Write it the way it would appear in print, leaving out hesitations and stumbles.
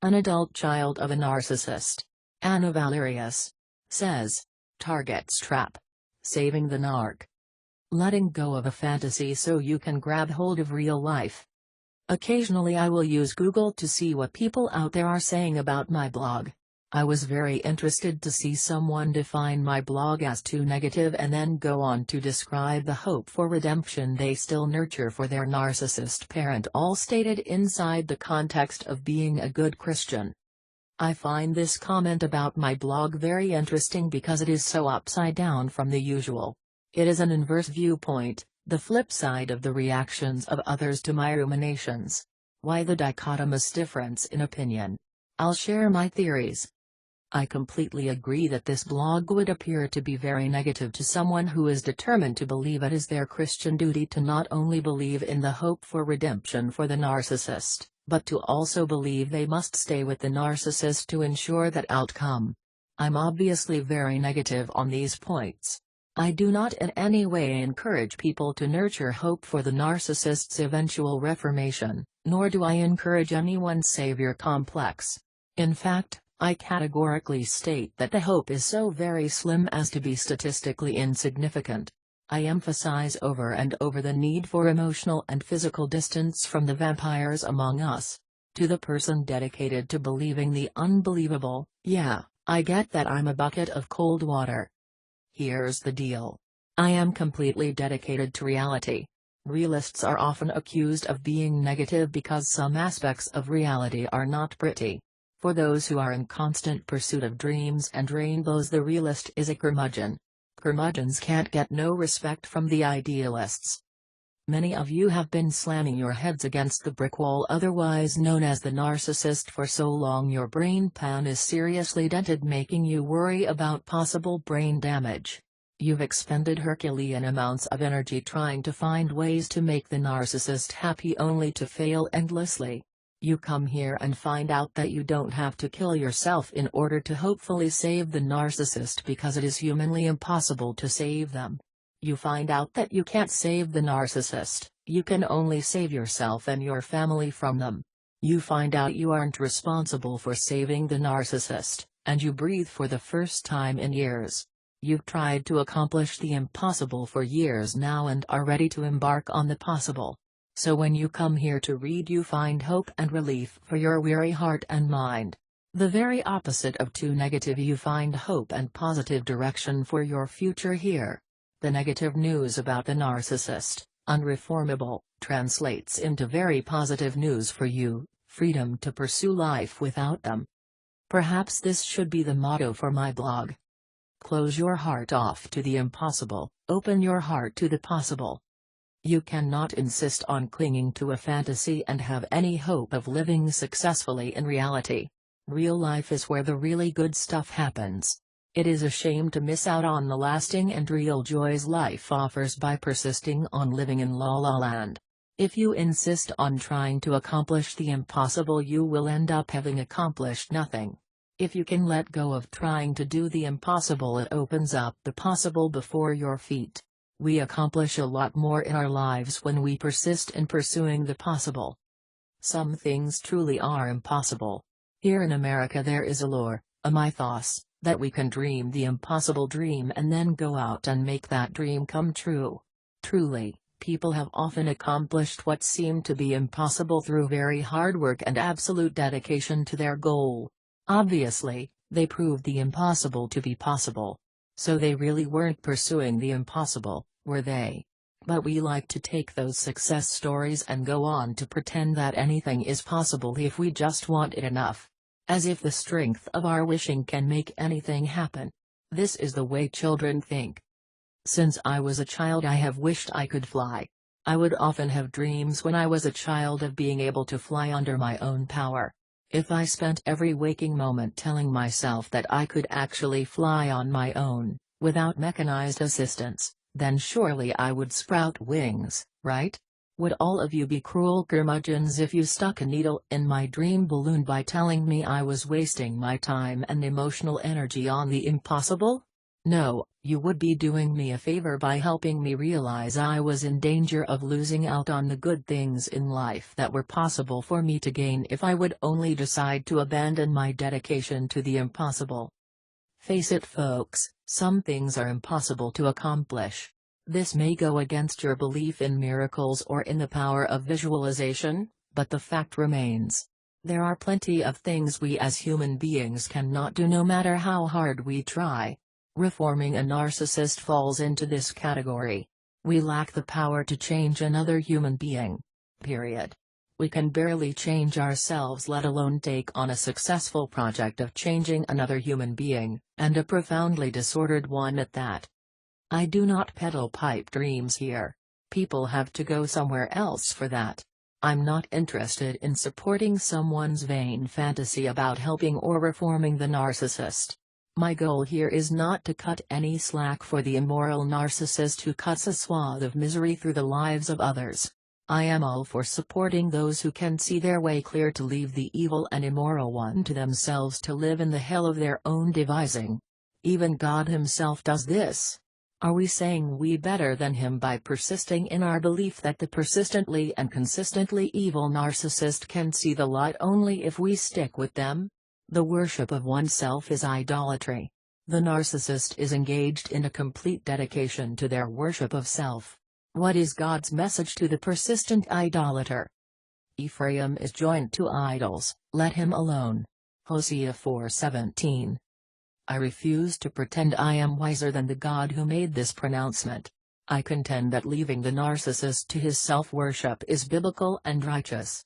an adult child of a narcissist. Anna Valerius says, Target's trap. Saving the narc. Letting go of a fantasy so you can grab hold of real life. Occasionally I will use Google to see what people out there are saying about my blog. I was very interested to see someone define my blog as too negative and then go on to describe the hope for redemption they still nurture for their narcissist parent, all stated inside the context of being a good Christian. I find this comment about my blog very interesting because it is so upside down from the usual. It is an inverse viewpoint, the flip side of the reactions of others to my ruminations. Why the dichotomous difference in opinion? I'll share my theories. I completely agree that this blog would appear to be very negative to someone who is determined to believe it is their Christian duty to not only believe in the hope for redemption for the narcissist, but to also believe they must stay with the narcissist to ensure that outcome. I'm obviously very negative on these points. I do not in any way encourage people to nurture hope for the narcissist's eventual reformation, nor do I encourage anyone's savior complex. In fact, I categorically state that the hope is so very slim as to be statistically insignificant. I emphasize over and over the need for emotional and physical distance from the vampires among us. To the person dedicated to believing the unbelievable, yeah, I get that I'm a bucket of cold water. Here's the deal. I am completely dedicated to reality. Realists are often accused of being negative because some aspects of reality are not pretty. For those who are in constant pursuit of dreams and rainbows, the realist is a curmudgeon. Curmudgeons can't get no respect from the idealists. Many of you have been slamming your heads against the brick wall, otherwise known as the narcissist, for so long your brain pan is seriously dented, making you worry about possible brain damage. You've expended Herculean amounts of energy trying to find ways to make the narcissist happy, only to fail endlessly. You come here and find out that you don't have to kill yourself in order to hopefully save the narcissist because it is humanly impossible to save them. You find out that you can't save the narcissist, you can only save yourself and your family from them. You find out you aren't responsible for saving the narcissist, and you breathe for the first time in years. You've tried to accomplish the impossible for years now and are ready to embark on the possible. So when you come here to read, you find hope and relief for your weary heart and mind. The very opposite of too negative, you find hope and positive direction for your future here. The negative news about the narcissist, unreformable, translates into very positive news for you, freedom to pursue life without them. Perhaps this should be the motto for my blog. Close your heart off to the impossible, open your heart to the possible. You cannot insist on clinging to a fantasy and have any hope of living successfully in reality. Real life is where the really good stuff happens. It is a shame to miss out on the lasting and real joys life offers by persisting on living in La La Land. If you insist on trying to accomplish the impossible, you will end up having accomplished nothing. If you can let go of trying to do the impossible, it opens up the possible before your feet. We accomplish a lot more in our lives when we persist in pursuing the possible. Some things truly are impossible. Here in America there is a lore, a mythos, that we can dream the impossible dream and then go out and make that dream come true. Truly, people have often accomplished what seemed to be impossible through very hard work and absolute dedication to their goal. Obviously, they proved the impossible to be possible. So they really weren't pursuing the impossible, were they? But we like to take those success stories and go on to pretend that anything is possible if we just want it enough. As if the strength of our wishing can make anything happen. This is the way children think. Since I was a child I have wished I could fly. I would often have dreams when I was a child of being able to fly under my own power. If I spent every waking moment telling myself that I could actually fly on my own, without mechanized assistance, then surely I would sprout wings, right? Would all of you be cruel curmudgeons if you stuck a needle in my dream balloon by telling me I was wasting my time and emotional energy on the impossible? No, You would be doing me a favor by helping me realize I was in danger of losing out on the good things in life that were possible for me to gain if I would only decide to abandon my dedication to the impossible. Face it, folks, some things are impossible to accomplish. This may go against your belief in miracles or in the power of visualization, but the fact remains. There are plenty of things we as human beings cannot do no matter how hard we try. Reforming a narcissist falls into this category. We lack the power to change another human being. Period. We can barely change ourselves, let alone take on a successful project of changing another human being, and a profoundly disordered one at that. I do not peddle pipe dreams here. People have to go somewhere else for that. I'm not interested in supporting someone's vain fantasy about helping or reforming the narcissist. My goal here is not to cut any slack for the immoral narcissist who cuts a swath of misery through the lives of others. I am all for supporting those who can see their way clear to leave the evil and immoral one to themselves to live in the hell of their own devising. Even God himself does this. Are we saying we better than him by persisting in our belief that the persistently and consistently evil narcissist can see the light only if we stick with them? The worship of oneself is idolatry. The narcissist is engaged in a complete dedication to their worship of self. What is God's message to the persistent idolater? Ephraim is joined to idols, let him alone. Hosea 4:17. I refuse to pretend I am wiser than the God who made this pronouncement. I contend that leaving the narcissist to his self-worship is biblical and righteous.